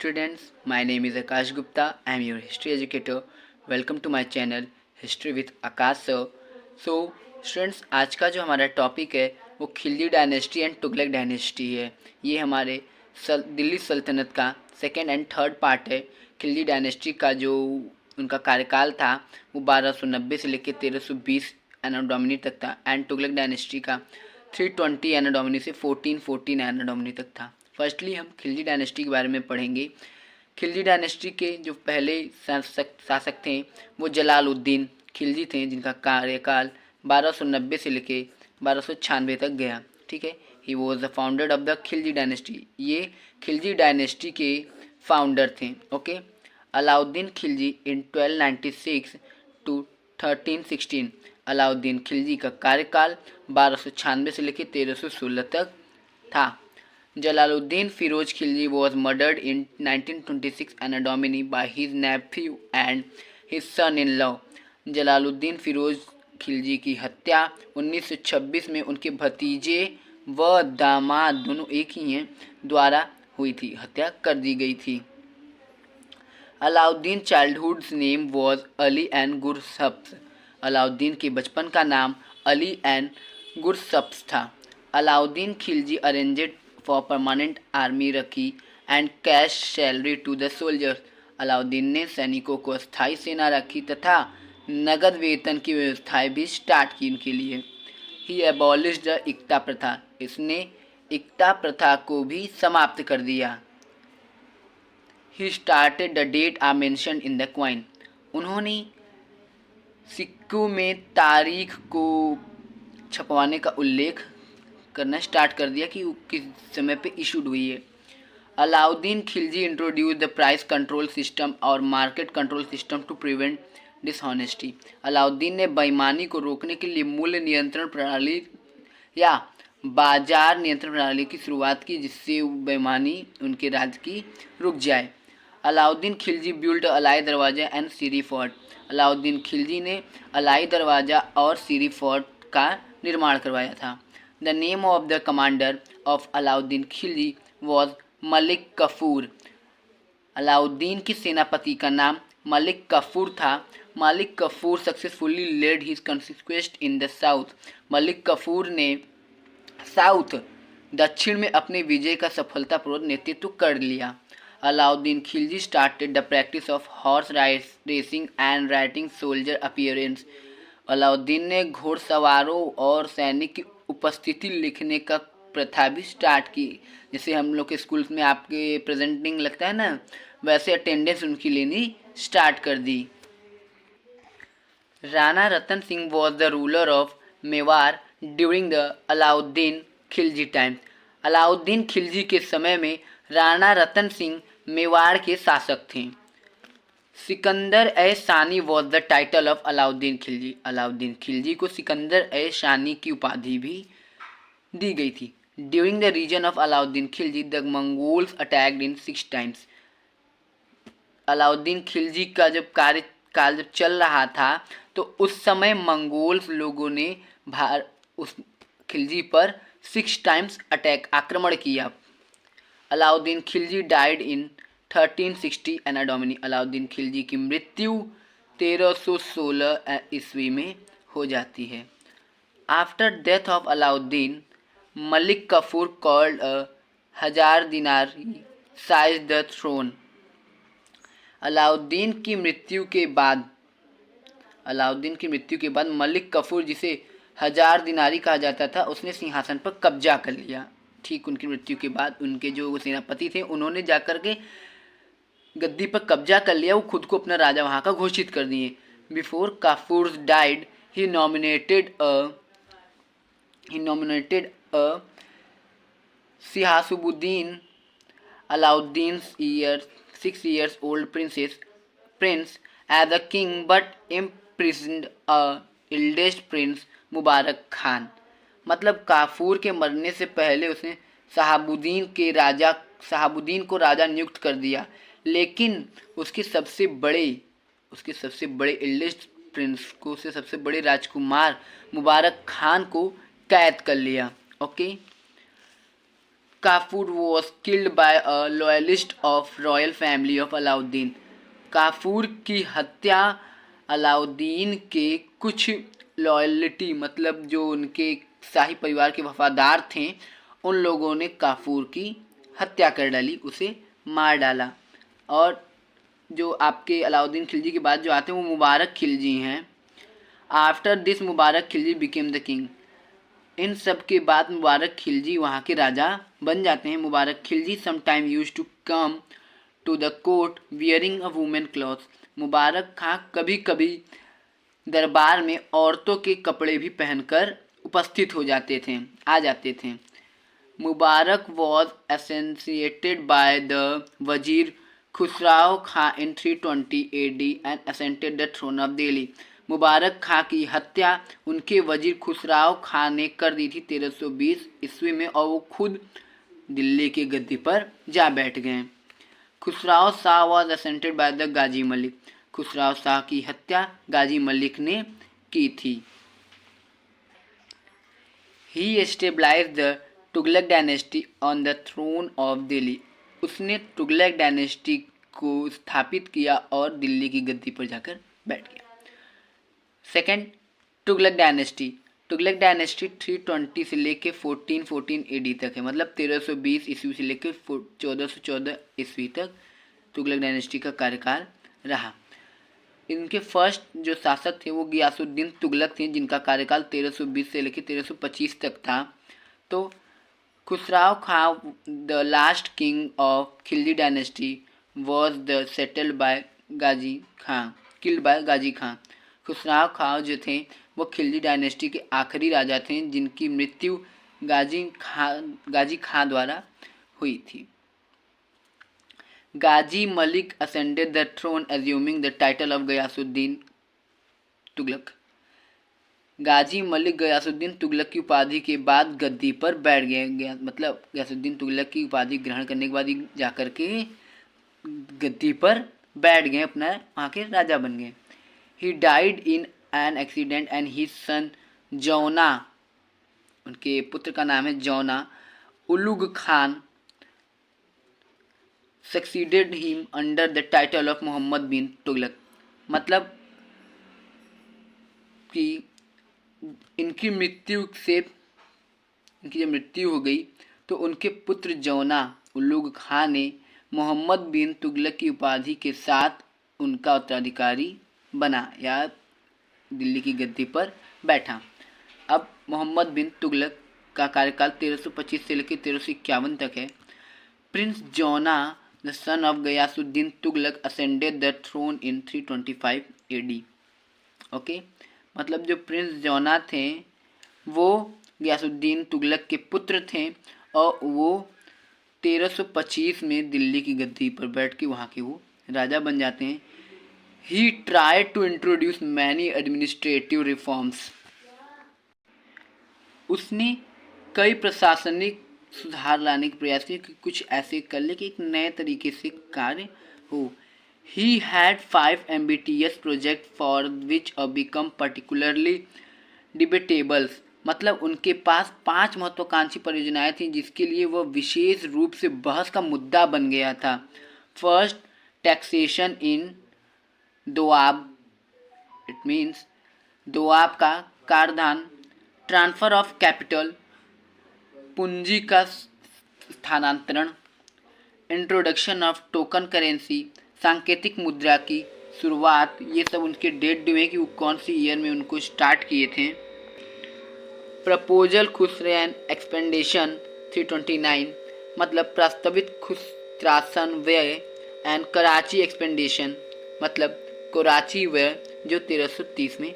students, my name is Akash Gupta. I am your history educator. Welcome to my channel History with Akash sir. So students, आज का जो हमारा topic है वो Khilji dynasty and Tughlaq dynasty है। ये हमारे दिल्ली सल्तनत का सेकेंड एंड थर्ड पार्ट है। खिलजी डायनेस्टी का जो उनका कार्यकाल था वो 1290 से लेकर 1320 एनो डोमिनी तक था एंड तुगलक डायनेस्टी का 320 एनो डोमिनी से 1414 एनो डोमिनी तक था। फर्स्टली हम खिलजी डायनेस्टी के बारे में पढ़ेंगे। खिलजी डायनेस्टी के जो पहले शासक थे वो जलालुद्दीन खिलजी थे, जिनका कार्यकाल 1290 से लेके 1296 तक गया। ठीक है, he was the founder of the Khilji dynasty. ये खिलजी डायनेस्टी के फाउंडर थे। Okay, Alauddin Khilji in 1296 to 1316। Alauddin Khilji का कार्यकाल 1296 से लेकर 1316 तक था। Jalaluddin Firoz Khilji was murdered in 1926 Anno Domini by his nephew and his son-in-law. Jalaluddin Firoz Khilji की हत्या 1926 में उनके भतीजे व दामाद, दोनों एक ही हैं, द्वारा हुई थी, हत्या कर दी गई थी। Alauddin childhood's name was Ali and गुरसब्स। अलाउद्दीन के बचपन का नाम अली एंड गुरसब्स था। Alauddin Khilji arranged for permanent army रखी and cash salary to the soldiers. Alauddin ने सैनिकों को स्थायी सेना रखी तथा नगद वेतन की व्यवस्थाएं भी स्टार्ट की इनके लिए। ही एबॉलिश्ड द इक्ता प्रथा। इसने इक्ता प्रथा को भी समाप्त कर दिया। He started the date are mentioned in the coin. उन्होंने सिक्कों में तारीख को छपवाने का उल्लेख करना स्टार्ट कर दिया कि किस समय पे इशूड हुई है। Alauddin Khilji introduce the price control system और market control system to prevent dishonesty. Alauddin ने बेईमानी को रोकने के लिए मूल्य नियंत्रण प्रणाली या बाजार नियंत्रण प्रणाली की शुरुआत की, जिससे बेईमानी उनके राज्य की रुक जाए। Alauddin Khilji built Alai Darwaza and Siri fort. Alauddin Khilji ने अलाई दरवाजा और सीरी फोर्ट का निर्माण करवाया था। The name of the commander of Alauddin Khilji was Malik Kafur. Alauddin की सेनापति का नाम मलिक कफूर था। Malik Kafur successfully led his conquest in the south. Malik Kafur ने साउथ दक्षिण में अपने विजय का सफलतापूर्वक नेतृत्व कर लिया। Alauddin Khilji started the practice of horse racing and writing soldier appearance. Alauddin ने घोड़सवारों और सैनिक की उपस्थिति लिखने का प्रथा भी स्टार्ट की। जैसे हम लोग के स्कूल्स में आपके प्रेजेंटिंग लगता है ना, वैसे अटेंडेंस उनकी लेनी स्टार्ट कर दी। Rana Ratan Singh was the ruler of Mewar during the Alauddin Khilji time. Alauddin Khilji के समय में राणा रतन सिंह मेवाड़ के शासक थे। Sikandar e Sani was the title of Alauddin Khilji. Alauddin Khilji को सिकंदर ए शानी की उपाधि भी दी गई थी। During the reign of Alauddin Khilji the Mongols attacked in 6 times. Alauddin Khilji का जब कार्यकाल जब चल रहा था तो उस समय मंगोल्स लोगों ने उस खिलजी पर 6 टाइम्स आक्रमण किया। Alauddin Khilji died in 1360 anno domini. Alauddin Khilji की मृत्यु 1316 ईस्वी में हो जाती है। After death of Alauddin Malik Kafur called Hazar Dinari seized the throne. Alauddin की मृत्यु के बाद मलिक कफूर, जिसे हजार दिनारी कहा जाता था, उसने सिंहासन पर कब्जा कर लिया। ठीक उनकी मृत्यु के बाद उनके जो सेनापति थे उन्होंने जाकर के गद्दी पर कब्जा कर लिया। वो खुद को अपना राजा वहाँ का घोषित कर दिए। Before Kafur died he nominated सिहासुबुद्दीन Alauddin 6 years old prince as a king but imprisoned eldest prince मुबारक खान। मतलब काफूर के मरने से पहले उसने शहाबुद्दीन को राजा नियुक्त कर दिया, लेकिन उसके सबसे बड़े एल्डेस्ट प्रिंस को, उससे सबसे बड़े राजकुमार मुबारक खान को कैद कर लिया। Okay, Kafur was killed by a loyalist of royal family of Alauddin. Kafur की हत्या अलाउद्दीन के कुछ लॉयलिटी मतलब जो उनके शाही परिवार के वफादार थे उन लोगों ने काफूर की हत्या कर डाली, उसे मार डाला। और जो आपके अलाउद्दीन खिलजी के बाद जो आते हैं वो मुबारक खिलजी हैं। After this Mubarak Khilji became the king. इन सब के बाद मुबारक खिलजी वहाँ के राजा बन जाते हैं। Mubarak Khilji sometime use to come to the court wearing a women cloth. Mubarak Khan कभी कभी दरबार में औरतों के कपड़े भी पहनकर उपस्थित हो जाते थे, आ जाते थे। Mubarak was assassinated by the वजीर Khusrau Khan in 320 AD and ascended the throne of Delhi. Mubarak Khan की हत्या उनके वजीर खुसराव खां ने कर दी थी 1320 ईस्वी में और वो खुद दिल्ली की गद्दी पर जा बैठ गए। Khusrau Shah was assassinated by the Ghazi Malik. Khusrau Shah की हत्या गाजी मलिक ने की थी। He established the Tughlaq dynasty on the throne of Delhi. उसने तुगलक डायनेस्टी को स्थापित किया और दिल्ली की गद्दी पर जाकर बैठ गया। Second, Tughlaq dynasty. Tughlaq dynasty 320 से लेके 1414 AD तक है, मतलब 1320 ईस्वी से लेकर 1414 ईस्वी तक तुगलक डायनेस्टी का कार्यकाल रहा। इनके फर्स्ट जो शासक थे वो गियासुद्दीन तुगलक थे, जिनका कार्यकाल 1320 से लेकर 1325 तक था। तो Khusrau Khan the last king of Khilji dynasty was the settled by Ghazi Khan, killed by Ghazi Khan. Khusrau Khan जो थे वो खिलजी डायनेस्टी के आखिरी राजा थे जिनकी मृत्यु गाजी खां द्वारा हुई थी। Ghazi Malik ascended the throne assuming the title of Ghiyasuddin Tughlaq. Ghazi Malik Ghiyasuddin Tughlaq की उपाधि के बाद गद्दी पर बैठ गए, मतलब गयासुद्दीन तुगलक की उपाधि ग्रहण करने के बाद ही जाकर के गद्दी पर बैठ गए, अपना वहाँ के राजा बन गए। He died in an accident and his son Jauna, उनके पुत्र का नाम है Jauna, Ulugh Khan succeeded him under the title of Muhammad bin Tughlaq. मतलब कि इनकी जब मृत्यु हो गई तो उनके पुत्र जौना उलुग खान ने मोहम्मद बिन तुगलक की उपाधि के साथ उनका उत्तराधिकारी बना या दिल्ली की गद्दी पर बैठा। अब मोहम्मद बिन तुगलक का कार्यकाल 1325 से लेकर 1351 तक है। Prince Jauna the son of Ghiyasuddin Tughlaq ascended the throne in 325 AD। Okay, मतलब जो प्रिंस जौना थे वो गयासुद्दीन तुगलक के पुत्र थे और वो 1325 में दिल्ली की गद्दी पर बैठ के वहाँ के वो राजा बन जाते हैं। He tried to introduce many administrative reforms. उसने कई प्रशासनिक सुधार लाने के प्रयास किए कि कुछ ऐसे कर ले कि एक नए तरीके से कार्य हो। He had 5 ambitious projects for which become particularly debatable। मतलब उनके पास 5 महत्वाकांक्षी परियोजनाएं थीं जिसके लिए वह विशेष रूप से बहस का मुद्दा बन गया था। First, taxation in Doab, it means Doab का कराधान। ट्रांसफ़र ऑफ कैपिटल, पूंजी का स्थानांतरण। इंट्रोडक्शन ऑफ टोकन करेंसी, सांकेतिक मुद्रा की शुरुआत। ये सब उनके डेट ड्यू है कि वो कौन सी ईयर में उनको स्टार्ट किए थे। प्रपोजल खुसरैन एक्सपेंडेशन 329, मतलब प्रस्तावित खुसरासन व्यय। एंड कराची एक्सपेंडेशन, मतलब कराची व्यय जो 1330 में